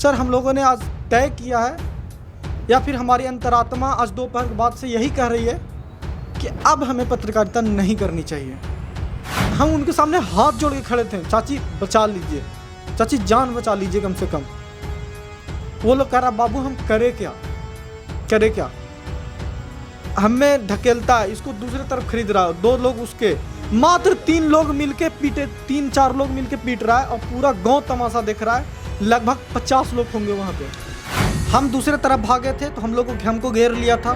Sir हम लोगों ने आज तय किया है या फिर हमारी अंतरात्मा आज दोपहर के बाद से यही कह रही है कि अब हमें पत्रकारिता नहीं करनी चाहिए। हम उनके सामने हाथ जोड़ के खड़े थे, चाची बचा लीजिए, चाची जान बचा लीजिए कम से कम। वो लोग कह रहा बाबू हम करें क्या, हमें ढकेलता है, इसको दूसरी तरफ खरीद रहा है, 2 लोग उसके, मात्र 3 लोग मिलके पीटे, 3-4 लोग मिलके पीट रहा है और पूरा गांव तमाशा देख रहा है। लगभग 50 लोग होंगे वहाँ पे। हम दूसरे तरफ भागे थे तो हमको घेर लिया था,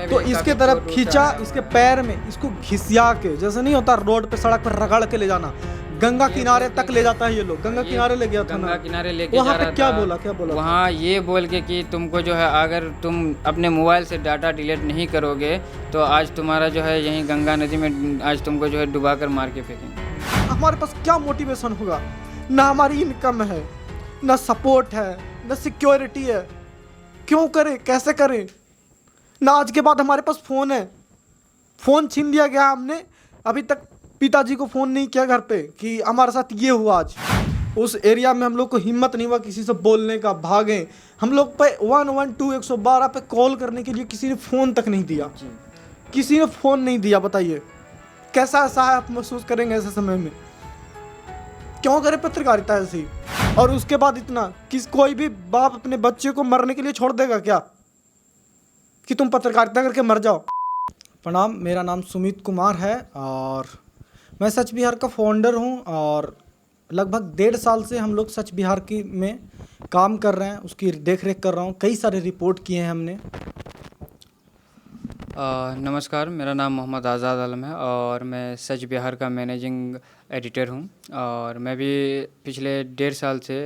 तो इसके तरफ खींचा, इसके पैर में इसको घिसिया के, जैसे नहीं होता रोड पे सड़क पर रगड़ के ले जाना, गंगा किनारे तक ले जाता है ये लोग। गंगा किनारे ले गया था, गंगा किनारे लेके वहाँ जा रहा पे क्या था। बोला वहाँ ये बोल के कि तुमको जो है अगर तुम अपने मोबाइल से डाटा डिलीट नहीं करोगे तो आज तुम्हारा जो है यहीं गंगा नदी में आज तुमको जो है डुबा कर मार के फेंकेंगे। हमारे पास क्या मोटिवेशन होगा? ना हमारी इनकम है, ना सपोर्ट है, ना सिक्योरिटी है। क्यों करें, कैसे करें? ना आज के बाद हमारे पास फ़ोन है, फ़ोन छीन लिया गया हमने। अभी तक पिताजी को फ़ोन नहीं किया घर पे कि हमारे साथ ये हुआ आज। उस एरिया में हम लोग को हिम्मत नहीं हुआ किसी से बोलने का, भागें हम लोग पे 112 112 पे कॉल करने के लिए किसी ने फ़ोन तक नहीं दिया, किसी ने फ़ोन नहीं दिया। बताइए कैसा ऐसा है, आप महसूस करेंगे ऐसे समय में? क्यों करें पत्रकारिता ऐसी? और उसके बाद इतना कोई भी बाप अपने बच्चे को मरने के लिए छोड़ देगा क्या कि तुम पत्रकारिता करके मर जाओ? प्रणाम, मेरा नाम सुमित कुमार है और मैं सच बिहार का फाउंडर हूं और लगभग 1.5 साल से हम लोग सच बिहार की में काम कर रहे हैं, उसकी देख रेख कर रहा हूं। कई सारे रिपोर्ट किए हैं हमने। नमस्कार, मेरा नाम मोहम्मद आज़ाद आलम है और मैं सच बिहार का मैनेजिंग एडिटर हूं और मैं भी पिछले 1.5 साल से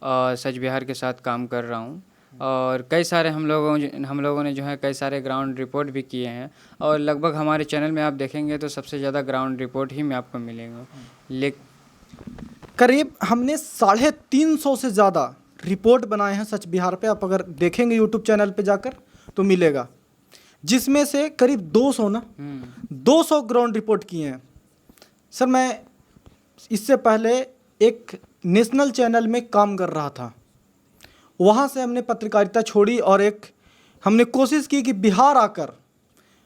सच बिहार के साथ काम कर रहा हूं और कई सारे हम लोगों ने जो है कई सारे ग्राउंड रिपोर्ट भी किए हैं और लगभग हमारे चैनल में आप देखेंगे तो सबसे ज़्यादा ग्राउंड रिपोर्ट ही में आपको मिलेंगे। करीब हमने 350 से ज़्यादा रिपोर्ट बनाए हैं सच बिहार पे। आप अगर देखेंगे यूट्यूब चैनल पे जाकर तो मिलेगा, जिसमें से करीब 200 ग्राउंड रिपोर्ट किए हैं। सर मैं इससे पहले एक नेशनल चैनल में काम कर रहा था, वहाँ से हमने पत्रकारिता छोड़ी और हमने कोशिश की कि बिहार आकर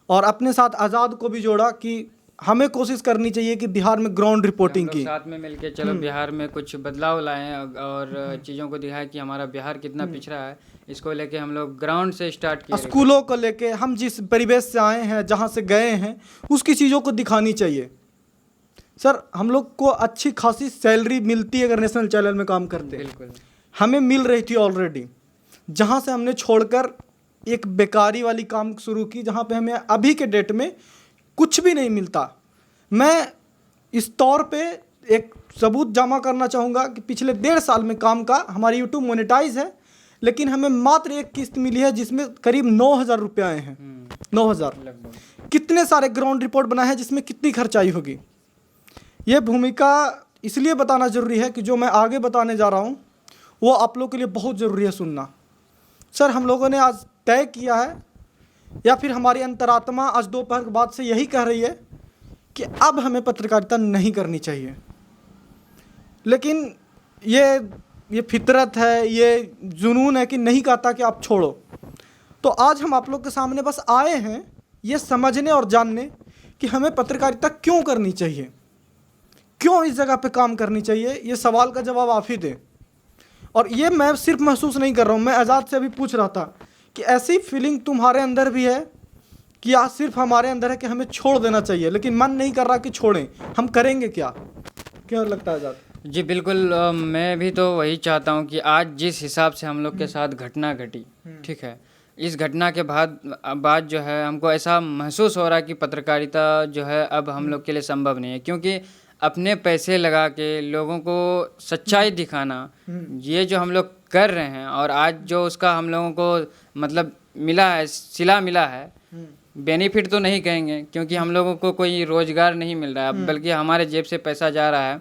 और अपने साथ आज़ाद को भी जोड़ा कि हमें कोशिश करनी चाहिए कि बिहार में ग्राउंड रिपोर्टिंग की, साथ में मिलके चलो बिहार में कुछ बदलाव लाएं और चीज़ों को दिखाएं कि हमारा बिहार कितना पिछड़ा है। इसको लेके हम लोग ग्राउंड से स्टार्ट किए, स्कूलों को लेके हम जिस परिवेश से आए हैं, जहाँ से गए हैं, उसकी चीज़ों को दिखानी चाहिए। सर हम लोग को अच्छी खासी सैलरी मिलती है अगर नेशनल चैनल में काम करते हैं। बिल्कुल हमें मिल रही थी ऑलरेडी, जहाँ से हमने छोड़कर एक बेकारी वाली काम शुरू की, जहाँ पे हमें अभी के डेट में कुछ भी नहीं मिलता। मैं इस तौर पे एक सबूत जमा करना चाहूँगा कि पिछले 1.5 साल में काम का हमारी यूट्यूब मोनेटाइज है, लेकिन हमें मात्र एक किस्त मिली है जिसमें करीब 9,000 रुपये आए हैं। 9,000 कितने सारे ग्राउंड रिपोर्ट बनाए हैं जिसमें कितनी खर्चाई होगी? ये भूमिका इसलिए बताना ज़रूरी है कि जो मैं आगे बताने जा रहा हूँ वो आप लोगों के लिए बहुत ज़रूरी है सुनना। सर हम लोगों ने आज तय किया है या फिर हमारी अंतरात्मा आज दोपहर के बाद से यही कह रही है कि अब हमें पत्रकारिता नहीं करनी चाहिए। लेकिन ये फितरत है, ये जुनून है कि नहीं कहता कि आप छोड़ो। तो आज हम आप लोग के सामने बस आए हैं ये समझने और जानने कि हमें पत्रकारिता क्यों करनी चाहिए, क्यों इस जगह पे काम करनी चाहिए। ये सवाल का जवाब आप ही दें। और ये मैं सिर्फ महसूस नहीं कर रहा हूँ, मैं आज़ाद से अभी पूछ रहा था कि ऐसी फीलिंग तुम्हारे अंदर भी है कि आज सिर्फ हमारे अंदर है कि हमें छोड़ देना चाहिए, लेकिन मन नहीं कर रहा कि छोड़ें। हम करेंगे क्या लगता है आज़ाद? जी बिल्कुल, मैं भी तो वही चाहता हूँ कि आज जिस हिसाब से हम लोग के साथ घटना घटी, ठीक है, इस घटना के बाद जो है हमको ऐसा महसूस हो रहा है कि पत्रकारिता जो है अब हम लोग के लिए संभव नहीं है, क्योंकि अपने पैसे लगा के लोगों को सच्चाई दिखाना ये जो हम लोग कर रहे हैं और आज जो उसका हम लोगों को मतलब मिला है, सिला मिला है, बेनिफिट तो नहीं कहेंगे क्योंकि हम लोगों को कोई रोजगार नहीं मिल रहा है, बल्कि हमारे जेब से पैसा जा रहा है।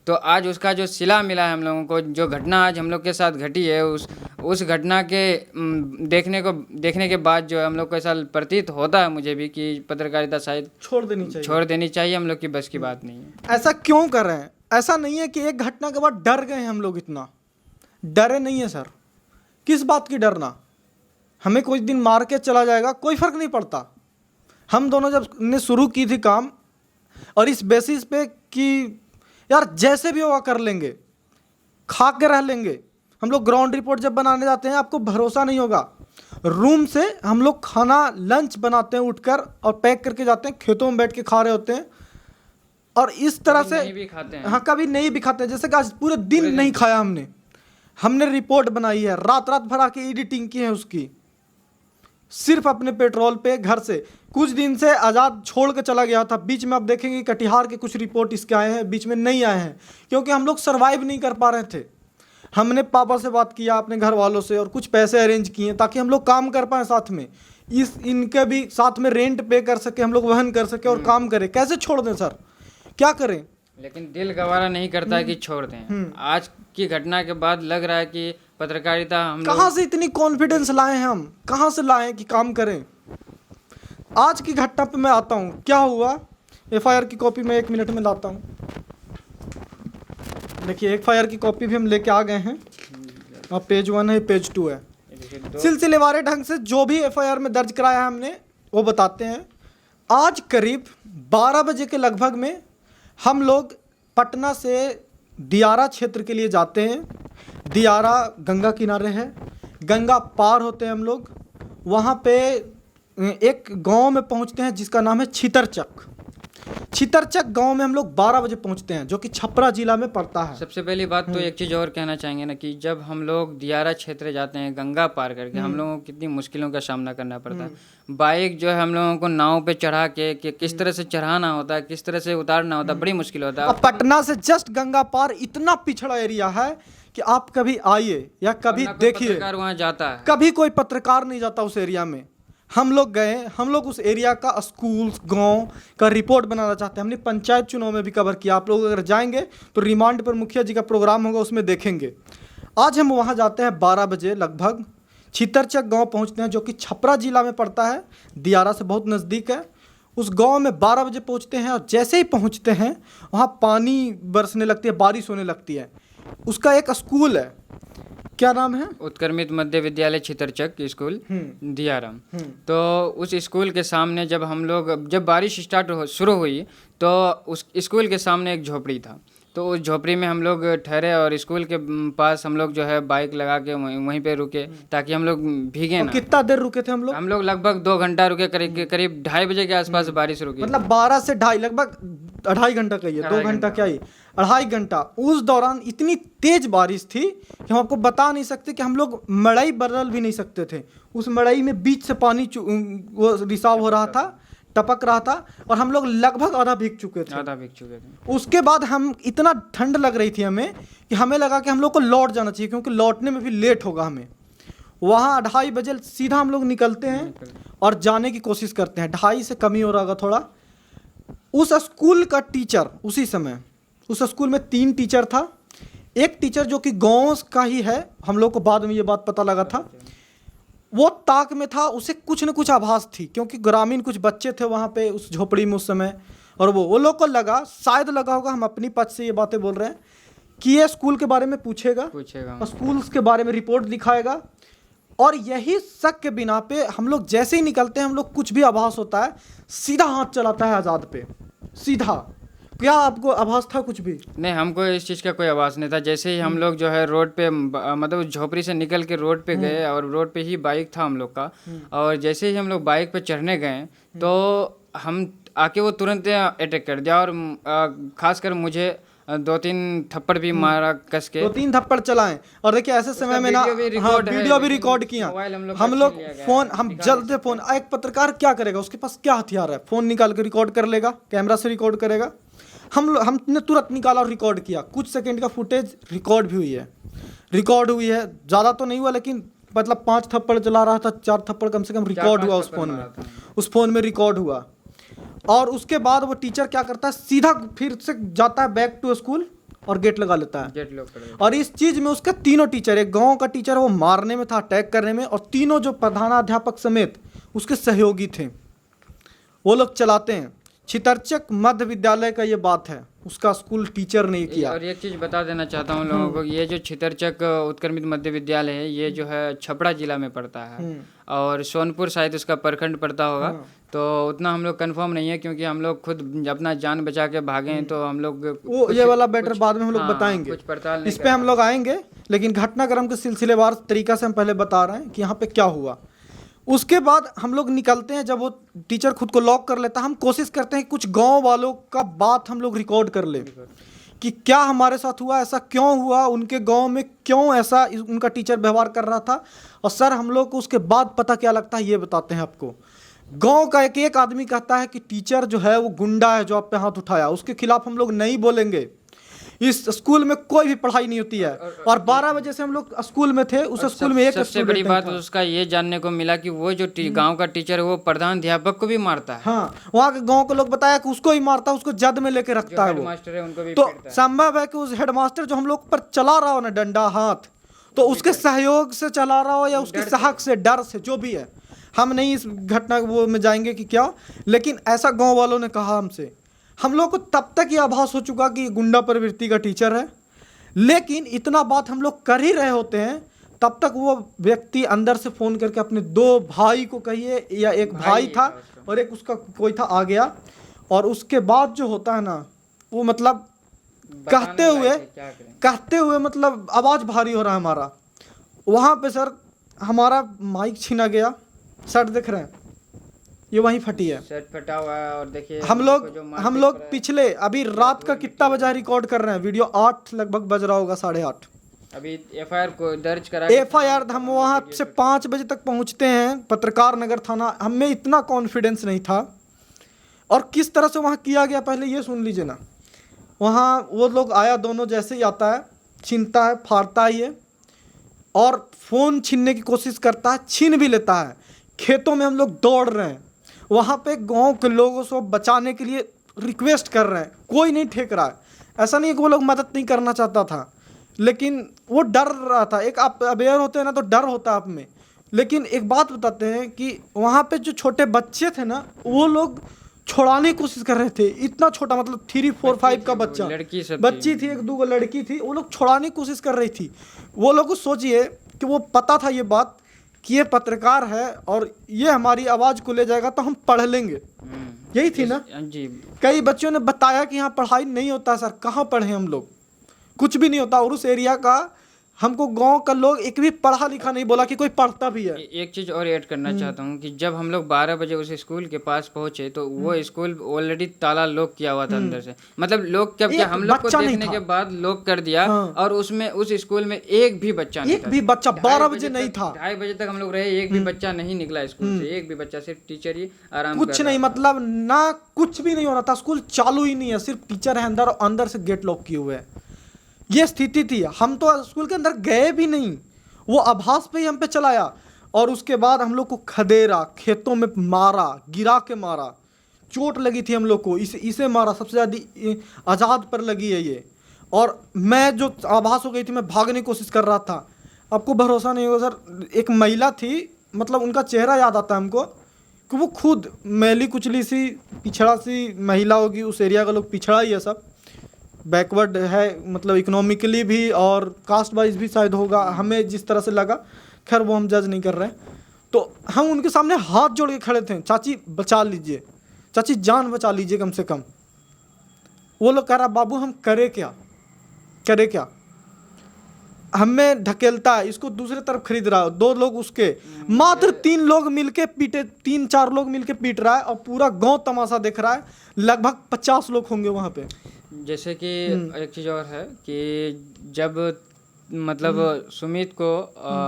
तो आज उसका जो सिला मिला है हम लोगों को, जो घटना आज हम लोग के साथ घटी है, उस घटना के देखने के बाद जो है हम लोग को ऐसा प्रतीत होता है मुझे भी कि पत्रकारिता शायद छोड़ देनी चाहिए। हम लोग की बस की बात नहीं है। ऐसा क्यों कर रहे हैं? ऐसा नहीं है कि एक घटना के बाद डर गए हम लोग, इतना डरे नहीं है सर। किस बात की डरना? हमें कोई दिन मार के चला जाएगा, कोई फ़र्क नहीं पड़ता। हम दोनों जब ने शुरू की थी काम, और इस बेसिस पे कि यार जैसे भी होगा कर लेंगे, खा के रह लेंगे। हम लोग ग्राउंड रिपोर्ट जब बनाने जाते हैं, आपको भरोसा नहीं होगा, रूम से हम लोग खाना लंच बनाते हैं उठकर और पैक करके जाते हैं, खेतों में बैठ के खा रहे होते हैं। और इस तरह से नहीं भी खाते हैं। हाँ, कभी नहीं भी खाते हैं। जैसे कि आज पूरे दिन नहीं खाया हमने रिपोर्ट बनाई है, रात रात भर आके एडिटिंग की है उसकी, सिर्फ अपने पेट्रोल पे घर से। कुछ दिन से आज़ाद छोड़ के चला गया था, बीच में आप देखेंगे कटिहार के कुछ रिपोर्ट इसके आए हैं, बीच में नहीं आए हैं, क्योंकि हम लोग सर्वाइव नहीं कर पा रहे थे। हमने पापा से बात किया, अपने घर वालों से, और कुछ पैसे अरेंज किए ताकि हम लोग काम कर पाएँ साथ में, इनके भी साथ में रेंट पे कर सके, हम लोग वहन कर सके और काम करें। कैसे छोड़ दें सर, क्या करें? लेकिन दिल गवारा नहीं करता है कि छोड़ दें। आज की घटना के बाद लग रहा है कि पत्रकारिता हम कहाँ से इतनी कॉन्फिडेंस लाए हैं, हम कहाँ से लाए हैं कि काम करें? आज की घटना पे मैं आता हूँ, क्या हुआ। एफआईआर की कॉपी मैं 1 मिनट में लाता हूँ। देखिए, एफआईआर की कॉपी भी हम लेके आ गए हैं, और पेज 1 है, पेज 2 है। सिलसिलेवार ढंग से जो भी एफआईआर में दर्ज कराया है हमने, वो बताते हैं। आज करीब 12 बजे के लगभग में हम लोग पटना से दियारा क्षेत्र के लिए जाते हैं। दियारा गंगा किनारे है, गंगा पार होते हैं हम लोग, वहाँ पे एक गांव में पहुँचते हैं जिसका नाम है छितरचक। छितरचक गांव में हम लोग 12 बजे पहुँचते हैं, जो कि छपरा जिला में पड़ता है। सबसे पहली बात तो एक चीज़ और कहना चाहेंगे ना, कि जब हम लोग दियारा क्षेत्र जाते हैं गंगा पार करके, हम लोगों को कितनी मुश्किलों का सामना करना पड़ता है। बाइक जो है हम लोगों को नाव पे चढ़ा के कि किस तरह से चढ़ाना होता है, किस तरह से उतारना होता है, बड़ी मुश्किल होता है। और पटना से जस्ट गंगा पार इतना पिछड़ा एरिया है कि आप कभी आइए या कभी देखिए, वहाँ जाता है, कभी कोई पत्रकार नहीं जाता उस एरिया में। हम लोग गए, हम लोग उस एरिया का, स्कूल गांव का रिपोर्ट बनाना चाहते हैं। हमने पंचायत चुनाव में भी कवर किया। आप लोग अगर जाएंगे तो रिमांड पर मुखिया जी का प्रोग्राम होगा, उसमें देखेंगे। आज हम वहाँ जाते हैं 12 बजे लगभग, छितरचक गांव पहुँचते हैं, जो कि छपरा जिला में पड़ता है, दियारा से बहुत नज़दीक है। उस गांव में 12 बजे पहुँचते हैं, और जैसे ही पहुँचते हैं वहाँ पानी बरसने लगती है, बारिश होने लगती है। उसका एक स्कूल है, क्या नाम है? उत्क्रमित मध्य विद्यालय छितरचक स्कूल दियारा। तो उस स्कूल के सामने जब बारिश शुरू हुई तो उस स्कूल के सामने एक झोपड़ी था। तो उस झोपड़ी में हम लोग ठहरे, और स्कूल के पास हम लोग जो है बाइक लगा के वहीं पे रुके, ताकि हम लोग भीगे ना। कितना देर रुके थे हम लोग? हम लोग लगभग 2 घंटा रुके, करीब 2:30 बजे के आसपास बारिश रुकी। मतलब 12 से 2:30, लगभग 2.5 घंटा कहिए, 2 घंटा क्या ही, 2.5 घंटा। उस दौरान इतनी तेज बारिश थी कि हम आपको बता नहीं सकते कि हम लोग मड़ई बदल भी नहीं सकते थे। उस मड़ई में बीच से पानी वो रिसाव हो रहा था, टपक रहा था, और हम लोग लगभग आधा भीग चुके थे। उसके बाद हम, इतना ठंड लग रही थी हमें कि हमें लगा कि हम लोग को लौट जाना चाहिए, क्योंकि लौटने में भी लेट होगा हमें। वहाँ 2:30 बजे सीधा हम लोग निकलते हैं और जाने की कोशिश करते हैं। 2:30 से कम ही हो रहा होगा थोड़ा। उस स्कूल का टीचर, उसी समय उस स्कूल में 3 टीचर था। एक टीचर जो कि गाँव का ही है, हम लोग को बाद में ये बात पता लगा था, वो ताक में था। उसे कुछ न कुछ आभास थी, क्योंकि ग्रामीण कुछ बच्चे थे वहाँ पे उस झोपड़ी में उस समय, और वो लोग को लगा, शायद लगा होगा, हम अपनी पक्ष से ये बातें बोल रहे हैं, कि ये स्कूल के बारे में पूछेगा और स्कूल के बारे में रिपोर्ट दिखाएगा। और यही शक के बिना पे हम लोग जैसे ही निकलते हैं, हम लोग कुछ भी आभास होता है, सीधा हाथ चलाता है आज़ाद पे, सीधा। क्या आपको आभास था कुछ भी? नहीं, हमको इस चीज़ का कोई आभास नहीं था। जैसे ही हम लोग जो है रोड पे, मतलब झोपड़ी से निकल के रोड पे गए, और रोड पे ही बाइक था हम लोग का, और जैसे ही हम लोग बाइक पे चढ़ने गए तो हम आके वो तुरंत अटैक कर दिया, और खासकर मुझे 2-3 थप्पड़ भी मारा कस के। 2-3 थप्पड़ चलाएं। और देखिए ऐसे समय में ना, वीडियो भी रिकॉर्ड किया हम लोग। फोन हम जल्द से फोन, एक पत्रकार क्या करेगा, उसके पास क्या हथियार है? फोन निकाल के रिकॉर्ड कर लेगा, कैमरा से रिकॉर्ड करेगा। हमने तुरंत निकाला और रिकॉर्ड किया। कुछ सेकंड का फुटेज रिकॉर्ड भी हुई है, ज़्यादा तो नहीं हुआ, लेकिन मतलब 5 थप्पड़ चला रहा था, 4 थप्पड़ कम से कम रिकॉर्ड हुआ उस फोन में रिकॉर्ड हुआ। और उसके बाद वो टीचर क्या करता है, सीधा फिर से जाता है बैक टू स्कूल और गेट लगा लेता है। और इस चीज़ में उसके 3 टीचर, एक गांव का टीचर वो मारने में था, अटैक करने में, और 3 जो प्रधानाध्यापक समेत उसके सहयोगी थे, वो लोग चलाते हैं। छितरचक मध्य विद्यालय का ये बात है, उसका स्कूल टीचर नहीं किया। और एक चीज़ बता देना चाहता हूँ लोगों को, ये जो छितरचक उत्क्रमित मध्य विद्यालय है ये जो है छपरा जिला में पड़ता है और सोनपुर शायद उसका प्रखंड पड़ता होगा। तो उतना हम लोग कंफर्म नहीं है क्योंकि हम लोग खुद अपना जान बचा के भागे हैं, तो हम लोग वो ये वाला बेटर बाद में हम लोग बताएंगे, कुछ पड़ताल इस पे हम लोग आएंगे। लेकिन घटनाक्रम के सिलसिलेवार तरीका से हम पहले बता रहे हैं कि यहाँ पे क्या हुआ। उसके बाद हम लोग निकलते हैं, जब वो टीचर खुद को लॉक कर लेता है, हम कोशिश करते हैं कुछ गांव वालों का बात हम लोग रिकॉर्ड कर ले कि क्या हमारे साथ हुआ, ऐसा क्यों हुआ, उनके गांव में क्यों ऐसा उनका टीचर व्यवहार कर रहा था। और सर हम लोग को उसके बाद पता क्या लगता है ये बताते हैं आपको। गांव का एक एक आदमी कहता है कि टीचर जो है वो गुंडा है जो आप पे हाथ उठाया, उसके खिलाफ हम लोग नहीं बोलेंगे। इस स्कूल में कोई भी पढ़ाई नहीं होती है। और 12 बजे से हम लोग स्कूल में थे, उस स्कूल में एक सबसे बड़ी बात उसका ये जानने को मिला कि वो जो गांव का टीचर है वो प्रधान अध्यापक को भी मारता है। हाँ, वहाँ के गांव के लोग बताया कि उसको ही मारता है, उसको जद में लेके रखता है वो। मास्टर है उनको भी तो संभव है कि उस हेडमास्टर जो हम लोग पर चला रहा हो ना डंडा हाथ, तो उसके सहयोग से चला रहा हो या उसके साहस से, डर से, जो भी है। हम नहीं इस घटना वो में जाएंगे कि क्या, लेकिन ऐसा गांव वालों ने कहा हमसे। हम लोग को तब तक ये आभास हो चुका कि गुंडा प्रवृत्ति का टीचर है, लेकिन इतना बात हम लोग कर ही रहे होते हैं तब तक वो व्यक्ति अंदर से फ़ोन करके अपने 2 भाई को कहिए, या एक भाई था और एक उसका कोई था, आ गया। और उसके बाद जो होता है ना वो मतलब कहते हुए मतलब आवाज़ भारी हो रहा है हमारा। वहाँ पे सर हमारा माइक छीना गया। शर्ट देख रहे हैं, ये वहीं फटी है, शर्ट फटा हुआ है। और देखिए हम लोग पिछले अभी रात का कितना बजा रिकॉर्ड कर रहे हैं, वीडियो 8 लगभग बज रहा होगा, 8:30। अभी एफआईआर को दर्ज करा, एफआईआर हम वहाँ से 5 बजे तक पहुँचते हैं पत्रकार नगर थाना। हमें इतना कॉन्फिडेंस नहीं था। और किस तरह से वहाँ किया गया पहले ये सुन लीजिए ना। वहाँ वो लोग आया, दोनों जैसे ही आता है छीनता है, फाड़ता है ये, और फ़ोन छीनने की कोशिश करता है, छीन भी लेता है। खेतों में हम लोग दौड़ रहे हैं, वहाँ पे गांव के लोगों को बचाने के लिए रिक्वेस्ट कर रहे हैं, कोई नहीं ठेक रहा है। ऐसा नहीं है कि वो लोग मदद नहीं करना चाहता था, लेकिन वो डर रहा था। एक आप अवेयर होते हैं ना तो डर होता है आप में। लेकिन एक बात बताते हैं कि वहाँ पे जो छोटे बच्चे थे ना, वो लोग छोड़ाने की कोशिश कर रहे थे। इतना छोटा मतलब 3, 4, 5 का बच्चा, बच्ची थी, 1-2 लड़की थी, वो लोग छोड़ाने की कोशिश कर रही थी। वो लोग को सोचिए कि वो पता था ये बात कि ये पत्रकार है और ये हमारी आवाज़ को ले जाएगा तो हम पढ़ लेंगे, यही थी ना जी। कई बच्चों ने बताया कि यहाँ पढ़ाई नहीं होता सर, कहाँ पढ़े हम लोग, कुछ भी नहीं होता। और उस एरिया का हमको गांव का लोग एक भी पढ़ा लिखा नहीं बोला कि कोई पढ़ता भी है। एक चीज़ और ऐड करना चाहता हूँ कि जब हम लोग 12 बजे उस स्कूल के पास पहुंचे तो वो स्कूल ऑलरेडी ताला लॉक किया हुआ था अंदर से। मतलब लोग क्या हम लोग को देखने के बाद लॉक कर दिया। और उसमें उस स्कूल में एक भी बच्चा नहीं था, 12 बजे नहीं था। 2:30 बजे तक हम लोग रहे, एक भी बच्चा नहीं निकला स्कूल से, एक भी बच्चा, सिर्फ टीचर ही आराम कुछ नहीं, मतलब ना कुछ भी नहीं हो रहा था, स्कूल चालू ही नहीं है, सिर्फ टीचर है अंदर और अंदर से गेट लॉक किए हुए है। ये स्थिति थी। हम तो स्कूल के अंदर गए भी नहीं, वो आभास पे ही हम पे चलाया। और उसके बाद हम लोग को खदेरा, खेतों में मारा, गिरा के मारा, चोट लगी थी हम लोग को, इसे मारा, सबसे ज़्यादा आज़ाद पर लगी है ये। और मैं जो आभास हो गई थी, मैं भागने की कोशिश कर रहा था। आपको भरोसा नहीं होगा सर, एक महिला थी, मतलब उनका चेहरा याद आता है हमको कि वो खुद मैली कुचली सी पिछड़ा सी महिला होगी। उस एरिया का लोग पिछड़ा ही है, सब बैकवर्ड है, मतलब इकोनॉमिकली भी और कास्ट वाइज भी शायद होगा, हमें जिस तरह से लगा। खैर वो हम जज नहीं कर रहे हैं। तो हम उनके सामने हाथ जोड़ के खड़े थे, चाची बचा लीजिए, चाची जान बचा लीजिए कम से कम। वो लोग कह रहा बाबू हम करे क्या, हमें ढकेलता है, इसको दूसरे तरफ खरीद रहा है। 2 लोग उसके, मात्र 3 लोग मिलके पीटे, 3-4 लोग मिलके पीट रहा है और पूरा गांव तमाशा देख रहा है। लगभग 50 लोग होंगे वहाँ पे। जैसे कि एक चीज़ और है कि जब मतलब सुमित को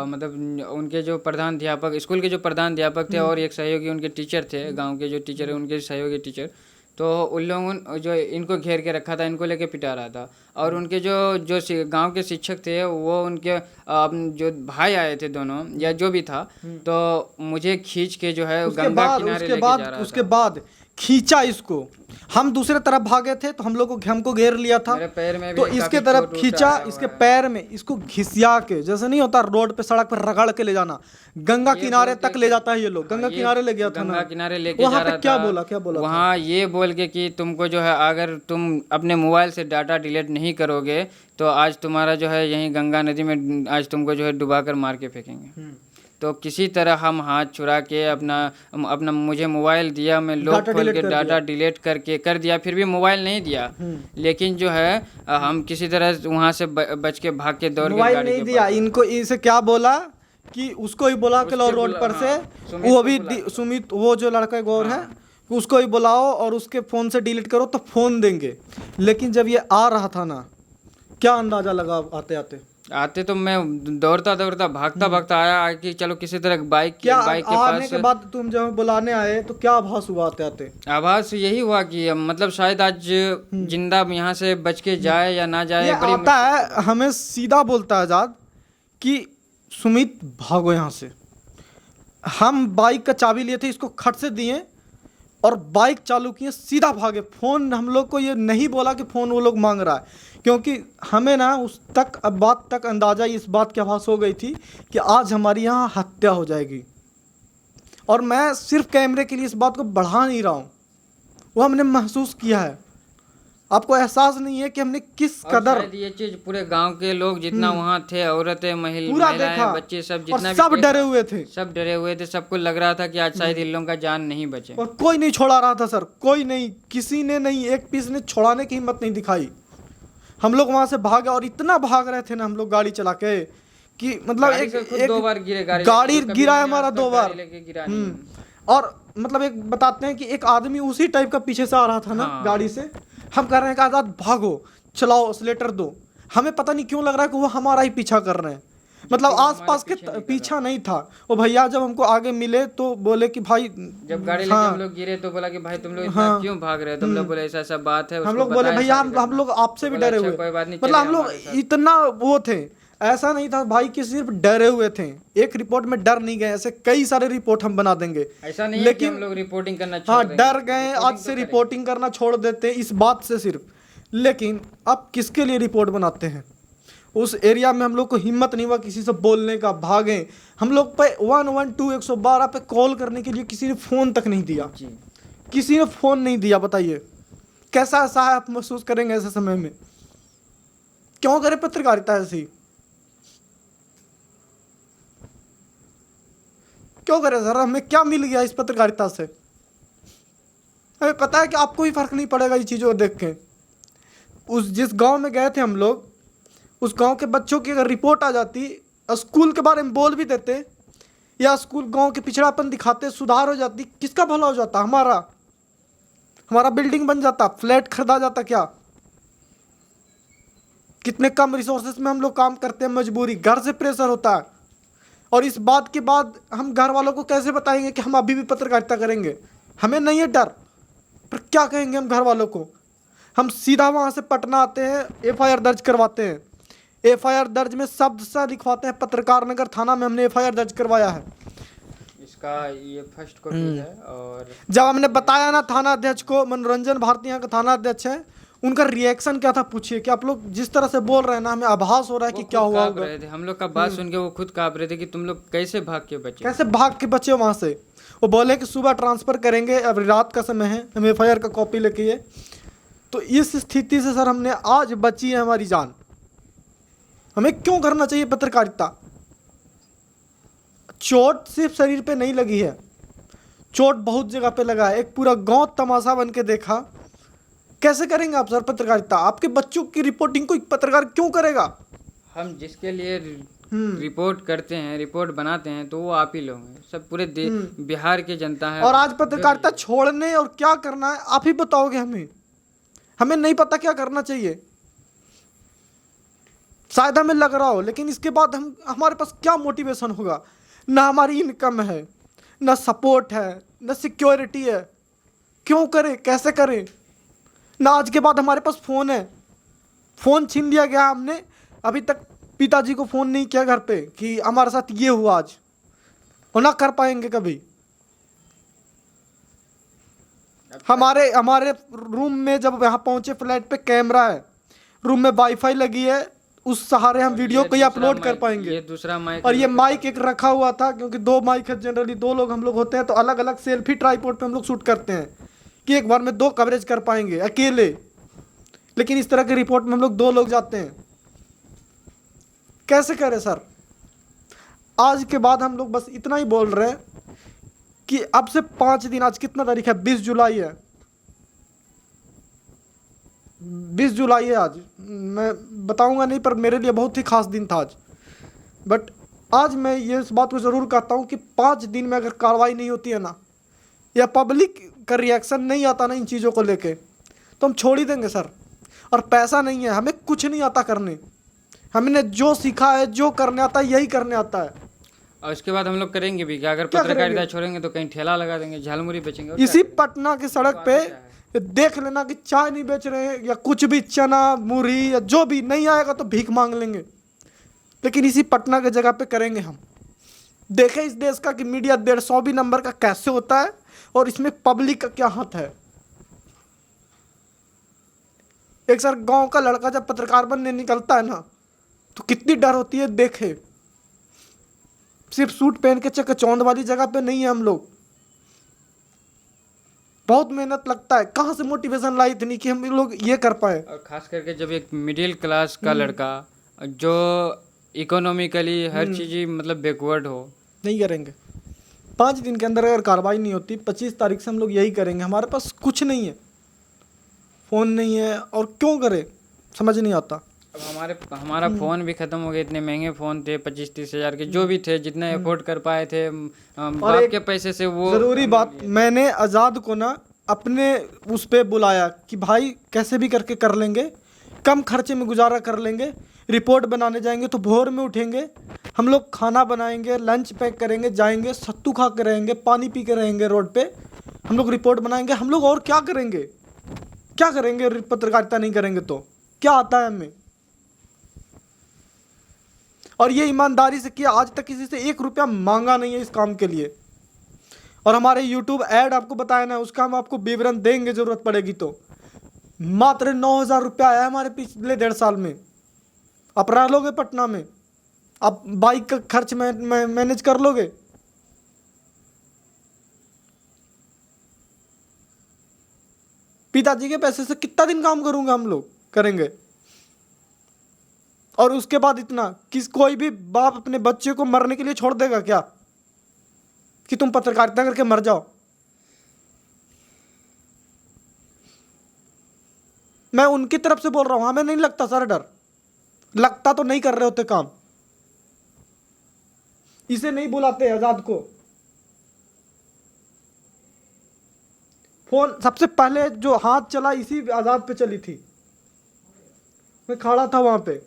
मतलब उनके जो प्रधान अध्यापक, स्कूल के जो प्रधान अध्यापक थे और एक सहयोगी उनके टीचर थे, गांव के जो टीचर है उनके सहयोगी टीचर, तो उन लोगों जो इनको घेर के रखा था, इनको लेके पिटा रहा था। और उनके जो गांव के शिक्षक थे वो उनके जो भाई आए थे दोनों या जो भी था, तो मुझे खींच के जो है गंगा किनारे लेके जा रहा था। उसके बाद खींचा इसको, हम दूसरे तरफ भागे थे तो हम लोग को हमको घेर लिया था, मेरे पैर में भी तो काफी इसके तरफ चोट खींचा, आया हुआ इसके है। पैर में इसको घिसिया के, जैसे नहीं होता रोड पे सड़क पे रगड़ के ले जाना, गंगा ये किनारे बोल के तक ले जाता है ये लोग, हाँ, गंगा ये किनारे ले गया था गंगा ना, किनारे लेके वहाँ जा पे रहा क्या था। बोला, क्या बोला था? वहाँ ये बोल के कि तुमको जो है अगर तुम अपने मोबाइल से डाटा डिलीट नहीं करोगे तो आज तुम्हारा जो है यहीं गंगा नदी में आज तुमको जो है डुबा कर मार के फेंकेंगे। तो किसी तरह हम हाथ छुड़ा के अपना अपना मुझे मोबाइल दिया, मैं लॉक डाटा खोल डिलीट के कर डाटा डिलीट करके कर दिया, फिर भी मोबाइल नहीं दिया। लेकिन जो है हम किसी तरह वहाँ से बच के भाग के दौड़ के मोबाइल गाड़ी नहीं के दिया पास। इनको, इसे क्या बोला कि उसको ही बुला के लो उसके रोड बुला- पर से, हाँ, सुमित वो को भी बुला के लो। सुमित, वो जो लड़का गौर है, उसको ही बुलाओ और उसके फ़ोन से डिलीट करो तो फ़ोन देंगे। लेकिन जब ये आ रहा था ना, क्या अंदाज़ा लगा आते आते? आते तो मैं दौड़ता दौड़ता भागता भागता आया कि चलो किसी तरह बाइक क्या बाइक के आने पास। के बाद तुम जब बुलाने आए तो क्या आभास हुआ आते आते? आभास यही हुआ कि मतलब शायद आज जिंदा यहाँ से बच के जाए या ना जाए। ये बड़ी आता है हमें सीधा बोलता है आजाद कि सुमित भागो यहाँ से। हम बाइक का चाबी लिए थे, इसको खट से दिए और बाइक चालू किए, सीधा भागे। फ़ोन हम लोग को ये नहीं बोला कि फ़ोन वो लोग मांग रहा है, क्योंकि हमें ना उस तक अब बात तक अंदाज़ा इस बात की आभास हो गई थी कि आज हमारी यहाँ हत्या हो जाएगी। और मैं सिर्फ कैमरे के लिए इस बात को बढ़ा नहीं रहा हूँ, वो हमने महसूस किया है। आपको एहसास नहीं है कि हमने किस और कदर शायद ये चीज पूरे गांव के लोग जितना वहाँ थे, औरतें पूरा महिलाएं देखा, बच्चे सब और जितना सब भी देखा, डरे हुए थे, सब डरे हुए थे। सबको लग रहा था कि आज शायद इन लोगों का जान नहीं बचे। और कोई नहीं छोड़ा रहा था सर, कोई नहीं, किसी ने नहीं, एक पीस ने छोड़ाने की हिम्मत नहीं दिखाई। हम लोग वहां से भागे और इतना भाग रहे थे ना हम लोग गाड़ी चला के कि मतलब गाड़ी से खुद 2 बार गिरे, गाड़ी कभी गिरा है मैंने हमारा आज तक 2 बार। गाड़ी लेके गिरा नहीं। और मतलब एक बताते हैं कि एक आदमी उसी टाइप का पीछे से आ रहा था ना, हाँ। गाड़ी से। हम कह रहे हैं कि आजाद भागो, चलाओ, एक्सीलेटर दो। हमें पता नहीं क्यों लग रहा है कि वो हमारा ही पीछा कर रहे हैं, मतलब वो आसपास के हमारे पीछा नहीं था। वो भैया जब हमको आगे मिले तो बोले कि भाई, जब गाड़ी लेके हम लोग गिरे तो बोला कि भाई तुम लोग इतना क्यों भाग रहे हो? तुम लोग बोले ऐसा ऐसा बात है। हम उसको लोग बोले बताया भैया सारी हम घटना। लोग आपसे भी बोला, डरे अच्छा, हुए, कोई बात नहीं, मतलब चले हम लोग हमारे साथ। इतना वो थे, ऐसा नहीं था भाई कि सिर्फ डरे हुए थे। एक रिपोर्ट में डर नहीं गए, ऐसे कई सारे रिपोर्ट हम बना देंगे। ऐसा नहीं है कि लेकिन हम लोग रिपोर्टिंग करना छोड़ हाँ, देंगे। डर गए, आज रिपोर्टिंग से तो करेंगे। रिपोर्टिंग करना छोड़ देते हैं इस बात से सिर्फ। लेकिन अब किसके लिए रिपोर्ट बनाते हैं? उस एरिया में हम लोग को हिम्मत नहीं हुआ किसी से बोलने का, भागें हम लोग पे 112 112 पे कॉल करने के लिए किसी ने फ़ोन तक नहीं दिया, जी। किसी ने फ़ोन नहीं दिया। बताइए कैसा ऐसा है, आप महसूस करेंगे ऐसे समय में? क्यों करें पत्रकारिता ऐसी? क्यों करें सर? हमें क्या मिल गया इस पत्रकारिता से? हमें पता है कि आपको भी फर्क नहीं पड़ेगा ये चीज़ों को देख के। उस जिस गांव में गए थे हम लोग, उस गांव के बच्चों की अगर रिपोर्ट आ जाती, स्कूल के बारे में बोल भी देते, या स्कूल गांव के पिछड़ापन दिखाते, सुधार हो जाती, किसका भला हो जाता? हमारा बिल्डिंग बन जाता, फ्लैट खरीदा जाता। क्या कितने कम रिसोर्सेज में हम लोग काम करते हैं, मजबूरी, घर से प्रेशर होता है। और इस बात के बाद हम घर वालों को कैसे बताएंगे कि हम अभी भी पत्रकारिता करेंगे? हमें नहीं है डर, पर क्या कहेंगे हम घर वालों को? हम सीधा वहाँ से पटना आते हैं, एफआईआर दर्ज करवाते हैं। एफआईआर दर्ज में शब्द सा लिखवाते हैं, पत्रकार नगर थाना में हमने एफआईआर दर्ज करवाया है। इसका ये फर्स्ट कॉपी है। और जब हमने बताया ना थाना अध्यक्ष को, मनोरंजन भारती यहाँ का थाना अध्यक्ष है, उनका रिएक्शन क्या था पूछिए। कि आप लोग जिस तरह से बोल रहे हैं ना, हमें आभास हो रहा है कि क्या हुआ होगा। रहे थे हम लोग का बात सुन के वो खुद कांप रहे थे कि तुम लोग कैसे भाग के बचे। कैसे भाग के बचे वहाँ से? वो बोले कि सुबह ट्रांसफ़र करेंगे, अब रात का समय है, हम एफआईआर का कॉपी लेके ये। तो इस स्थिति से सर हमने आज बची है हमारी जान। हमें क्यों करना चाहिए पत्रकारिता? चोट सिर्फ शरीर पे नहीं लगी है, चोट बहुत जगह पे लगा है। एक पूरा गांव तमाशा बन के देखा। कैसे करेंगे आप सर पत्रकारिता? आपके बच्चों की रिपोर्टिंग कोई पत्रकार क्यों करेगा? हम जिसके लिए रिपोर्ट करते हैं, रिपोर्ट बनाते हैं, तो वो आप ही लोग हैं। सब पूरे बिहार की जनता है। और आज पत्रकारिता छोड़ने और क्या करना है आप ही बताओगे हमें? हमें नहीं पता क्या करना चाहिए। शायद हमें लग रहा हो, लेकिन इसके बाद हमारे पास क्या मोटिवेशन होगा? ना हमारी इनकम है, ना सपोर्ट है, ना सिक्योरिटी है। क्यों करें, कैसे करें? ना आज के बाद हमारे पास फ़ोन है, फ़ोन छीन लिया गया। हमने अभी तक पिताजी को फ़ोन नहीं किया घर पे कि हमारे साथ ये हुआ आज, और ना कर पाएंगे कभी। हमारे हमारे रूम में जब यहाँ पहुंचे फ्लैट पे कैमरा है, रूम में वाईफाई लगी है, उस सहारे हम वीडियो को ही अपलोड कर पाएंगे। ये दूसरा माइक और ये माइक एक रखा हुआ था, क्योंकि 2 माइक है, जनरली 2 लोग हम लोग होते हैं तो अलग अलग सेल्फी ट्राइपॉड पे हम लोग शूट करते हैं कि एक बार में 2 कवरेज कर पाएंगे अकेले। लेकिन इस तरह के रिपोर्ट में हम लोग 2 लोग जाते हैं, कैसे करें सर? आज के बाद हम लोग बस इतना ही बोल रहे हैं कि अब से 5 दिन, आज कितना तारीख है? 20 जुलाई है, 20 जुलाई है आज। मैं बताऊंगा नहीं, पर मेरे लिए बहुत ही खास दिन था आज। बट आज मैं ये इस बात को ज़रूर कहता हूँ कि 5 दिन में अगर कार्रवाई नहीं होती है ना, या पब्लिक का रिएक्शन नहीं आता ना इन चीज़ों को लेके, तो हम छोड़ ही देंगे सर। और पैसा नहीं है, हमें कुछ नहीं आता करने, हमने जो सीखा है, जो करने आता है, यही करने आता है। और उसके बाद हम लोग करेंगे भी क्या? अगर पत्रकारिता छोड़ेंगे तो कहीं ठेला लगा देंगे, झालमुड़ी बेचेंगे। और इसी पटना की सड़क पे देख लेना कि चाय नहीं बेच रहे हैं या कुछ भी, चना मुरही या जो भी नहीं आएगा तो भीख मांग लेंगे। लेकिन इसी पटना की जगह पे करेंगे हम। देखें इस देश का कि मीडिया 150 नंबर का कैसे होता है और इसमें पब्लिक का क्या हाथ है। एक सर गांव का लड़का जब पत्रकार बनने निकलता है ना, तो कितनी डर होती है। देखे सिर्फ सूट पहन के चकचौंध वाली जगह पे नहीं है हम लोग, बहुत मेहनत लगता है। कहाँ से मोटिवेशन लाई इतनी कि हम लोग ये कर पाए? और खास करके जब एक मिडिल क्लास का लड़का जो इकोनॉमिकली हर चीज़ मतलब बैकवर्ड हो, नहीं करेंगे। 5 दिन के अंदर अगर कार्रवाई नहीं होती, 25 तारीख से हम लोग यही करेंगे। हमारे पास कुछ नहीं है, फ़ोन नहीं है, और क्यों करें समझ नहीं आता। अब हमारा फ़ोन भी ख़त्म हो गए। इतने महंगे फ़ोन थे, 25-30 हज़ार के, जो भी थे, जितना अफोर्ड कर पाए थे बाप के पैसे से। वो ज़रूरी बात, मैंने आज़ाद को ना अपने उस पर बुलाया कि भाई कैसे भी करके कर लेंगे, कम खर्चे में गुजारा कर लेंगे। रिपोर्ट बनाने जाएंगे तो भोर में उठेंगे, हम लोग खाना बनाएंगे, लंच पैक करेंगे, जाएंगे, सत्तू खा के रहेंगे, पानी पी के रहेंगे रोड पे, हम लोग रिपोर्ट बनाएंगे। हम लोग और क्या करेंगे? क्या करेंगे? पत्रकारिता नहीं करेंगे तो क्या आता है हमें? और ये ईमानदारी से किया, आज तक किसी से 1 रुपया मांगा नहीं है इस काम के लिए। और हमारे यूट्यूब ऐड आपको बताया ना, उसका हम आपको विवरण देंगे ज़रूरत पड़ेगी तो। मात्र 9,000 रुपया आया हमारे पिछले 1.5 साल में। आप रह लोगे पटना में? आप बाइक का खर्च मैनेज कर लोगे? पिताजी के पैसे से कितना दिन काम करूंगा? हम लोग करेंगे। और उसके बाद इतना कोई भी बाप अपने बच्चे को मरने के लिए छोड़ देगा क्या कि तुम पत्रकारिता करके मर जाओ? मैं उनकी तरफ से बोल रहा हूं, हमें नहीं लगता सर डर। लगता तो नहीं कर रहे होते काम। इसे नहीं बुलाते आजाद को। फोन सबसे पहले जो हाथ चला इसी आजाद पे चली थी, मैं खड़ा था वहां पे।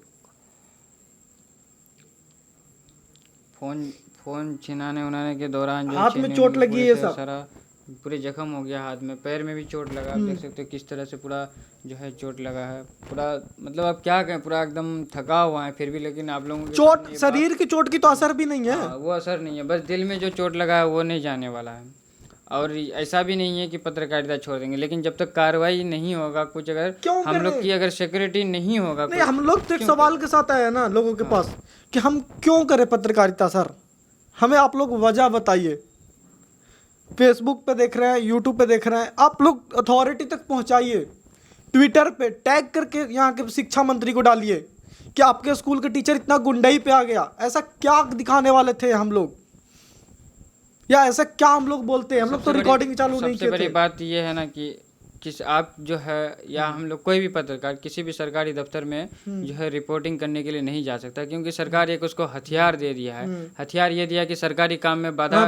फोन छिनाने उनाने के दौरान हाथ में चोट लगी है, सब सारा पूरे जख्म हो गया, हाथ में, पैर में भी चोट लगा। आप देख सकते हो किस तरह से पूरा जो है चोट लगा है पूरा। मतलब आप क्या कहें, पूरा एकदम थका हुआ है फिर भी। लेकिन आप लोगों को चोट, शरीर की चोट की तो असर भी नहीं है। वो असर नहीं है, बस दिल में जो चोट लगा है वो नहीं जाने वाला है। और ऐसा भी नहीं है कि पत्रकारिता छोड़ देंगे, लेकिन जब तक कार्रवाई नहीं होगा, कुछ अगर हम लोग की अगर सिक्योरिटी नहीं होगा, नहीं, हम लोग तो एक सवाल के साथ आए हैं ना लोगों के पास कि हम क्यों करें पत्रकारिता। सर हमें आप लोग वजह बताइए। फेसबुक पे देख रहे हैं, यूट्यूब पे देख रहे हैं, आप लोग अथॉरिटी तक पहुंचाइए। ट्विटर पे टैग करके यहाँ के शिक्षा मंत्री को डालिए कि आपके स्कूल के टीचर इतना गुंडाई पे आ गया। ऐसा क्या दिखाने वाले थे हम लोग, या ऐसा क्या हम लोग बोलते हैं? हम लोग तो रिकॉर्डिंग चालू नहीं किए थे। सबसे बड़ी बात ये है ना कि आप जो है, या हम लोग कोई भी पत्रकार किसी भी सरकारी दफ्तर में जो है रिपोर्टिंग करने के लिए नहीं जा सकता, क्योंकि सरकार एक उसको हथियार दे दिया है। हथियार ये दिया कि सरकारी काम में बाधा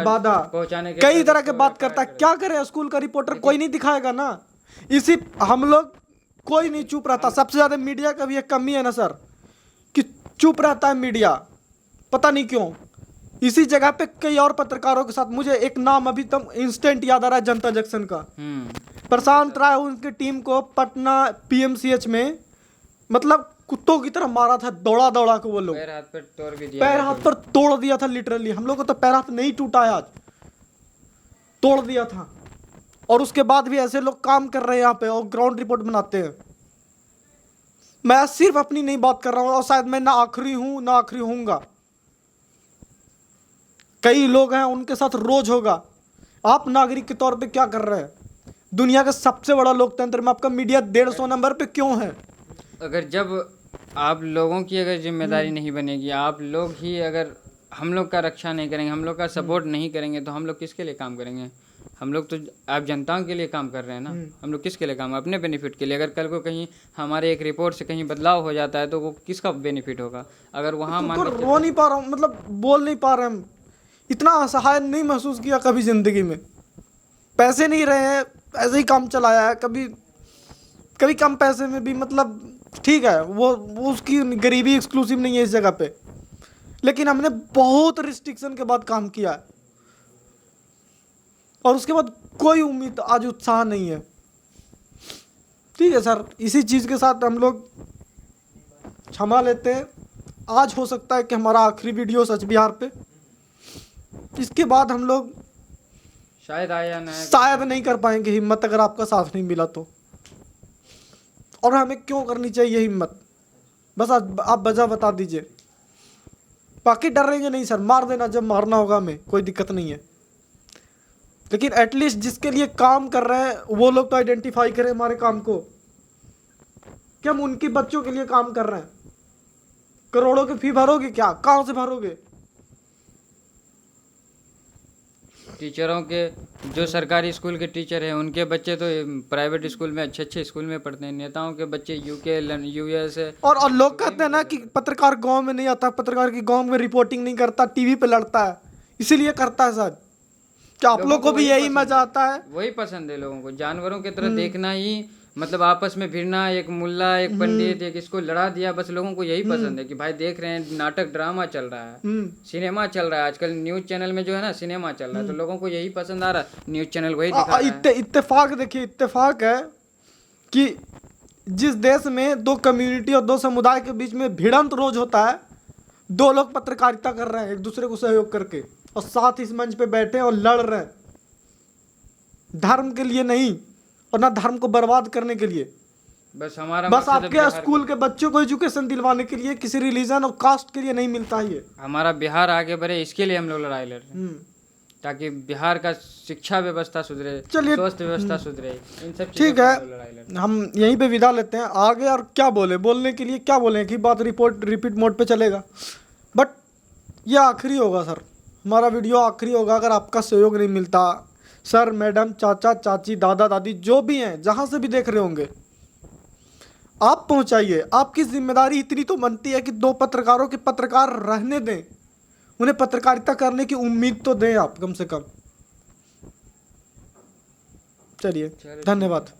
पहुंचाने के कई तरह के बात करता है। क्या करे? स्कूल का रिपोर्टर कोई नहीं दिखाएगा ना। इसी हम लोग कोई नहीं चुप रहता। सबसे ज्यादा मीडिया का भी एक कमी है ना सर, कि चुप रहता है मीडिया, पता नहीं क्यों। इसी जगह पे कई और पत्रकारों के साथ, मुझे एक नाम अभी तक इंस्टेंट याद आ रहा है, जनता जंक्शन का प्रशांत राय, उनकी टीम को पटना PMCH में मतलब कुत्तों की तरह मारा था, दौड़ा दौड़ा के। वो लोग पैर हाथ पर तोड़ भी दिया, पैर हाथ पर तोड़ दिया था लिटरली। हम लोग को तो पैर हाथ नहीं टूटा है आज, तोड़ दिया था। और उसके बाद भी ऐसे लोग काम कर रहे हैं यहाँ पे और ग्राउंड रिपोर्ट बनाते हैं। मैं सिर्फ अपनी नहीं बात कर रहा हूँ, और शायद मैं ना आखिरी हूँ ना आखिरी होऊंगा। कई लोग हैं उनके साथ रोज होगा। आप नागरिक के तौर पे क्या कर रहे हैं? दुनिया का सबसे बड़ा लोकतंत्र में आपका मीडिया 150 नंबर पे क्यों है? अगर जब आप लोगों की अगर जिम्मेदारी नहीं बनेगी, आप लोग ही अगर हम लोग का रक्षा नहीं करेंगे, हम लोग का सपोर्ट नहीं करेंगे, तो हम लोग किसके लिए काम करेंगे? हम लोग तो आप जनताओं के लिए काम कर रहे हैं ना। हम लोग किसके लिए काम? अपने बेनिफिट के लिए। अगर कल को कहीं हमारे एक रिपोर्ट से कहीं बदलाव हो जाता है तो वो किसका बेनिफिट होगा? अगर वहाँ मान तो के रो नहीं पा रहा हूँ, मतलब बोल नहीं पा रहे हम। इतना असहाय नहीं महसूस किया कभी जिंदगी में। पैसे नहीं रहे हैं, ऐसे ही काम चलाया है। कभी कभी कम पैसे में भी, मतलब ठीक है, वो उसकी गरीबी एक्सक्लूसिव नहीं है इस जगह पे, लेकिन हमने बहुत रिस्ट्रिक्शन के बाद काम किया है, और उसके बाद कोई उम्मीद आज उत्साह नहीं है। ठीक है सर, इसी चीज़ के साथ हम लोग क्षमा लेते हैं। आज हो सकता है कि हमारा आखिरी वीडियो सच बिहार पे, इसके बाद हम लोग शायद आया ना शायद नहीं कर पाएंगे हिम्मत, अगर आपका साथ नहीं मिला तो। और हमें क्यों करनी चाहिए हिम्मत, बस आज आप वजह बता दीजिए। बाकी डरेंगे नहीं सर, मार देना जब मारना होगा हमें, कोई दिक्कत नहीं है। लेकिन एटलीस्ट जिसके लिए काम कर रहे हैं वो लोग तो आइडेंटिफाई करें हमारे काम को कि हम उनके बच्चों के लिए काम कर रहे हैं। करोड़ों की फी भरोगे क्या? कहाँ से भरोगे? टीचरों के, जो सरकारी स्कूल के टीचर हैं उनके बच्चे तो प्राइवेट स्कूल में, अच्छे अच्छे स्कूल में पढ़ते हैं। नेताओं के बच्चे यूके यूएस और लोग कहते हैं ना कि पत्रकार गांव में नहीं आता, पत्रकार की गांव में रिपोर्टिंग नहीं करता, टीवी पे लड़ता है, इसीलिए करता है सर। क्या आप लोग को भी यही मजा आता है? वही पसंद है लोगों को, जानवरों की तरह देखना ही, मतलब आपस में भिड़ना, एक मुल्ला एक पंडित एक इसको लड़ा दिया, बस लोगों को यही पसंद है कि भाई देख रहे हैं नाटक ड्रामा चल रहा है, सिनेमा चल रहा है। आजकल न्यूज चैनल में जो है ना सिनेमा चल रहा है, तो लोगों को यही पसंद आ रहा है, न्यूज चैनल वही दिखा रहा है। इत्तेफाक देखिए, इत्तेफाक है कि जिस देश में दो कम्युनिटी और दो समुदाय के बीच में भिड़ंत रोज होता है, दो लोग पत्रकारिता कर रहे हैं एक दूसरे को सहयोग करके, और साथ इस मंच पे बैठे और लड़ रहे हैं, धर्म के लिए नहीं और ना धर्म को बर्बाद करने के लिए। बस हमारा बस आपके स्कूल के बच्चों को एजुकेशन दिलवाने के लिए, किसी रिलीजन और कास्ट के लिए नहीं मिलता है ये। हमारा बिहार आगे बढ़े, इसके लिए हम लोग लड़ाई लड़ रहे हैं, ताकि बिहार का शिक्षा व्यवस्था सुधरे, स्वास्थ्य व्यवस्था सुधरे, इन सब चीजों ठीक है। हम यहीं पे विदा लेते हैं आगे। और क्या बोले, बोलने के लिए क्या बोले कि बात रिपीट मोड पे चलेगा, बट ये आखिरी होगा सर, हमारा वीडियो आखिरी होगा अगर आपका सहयोग नहीं मिलता। सर, मैडम, चाचा, चाची, दादा, दादी, जो भी हैं, जहाँ से भी देख रहे होंगे, आप पहुँचाइए। आपकी जिम्मेदारी इतनी तो बनती है कि दो पत्रकारों के पत्रकार रहने दें, उन्हें पत्रकारिता करने की उम्मीद तो दें आप कम से कम। चलिए, धन्यवाद।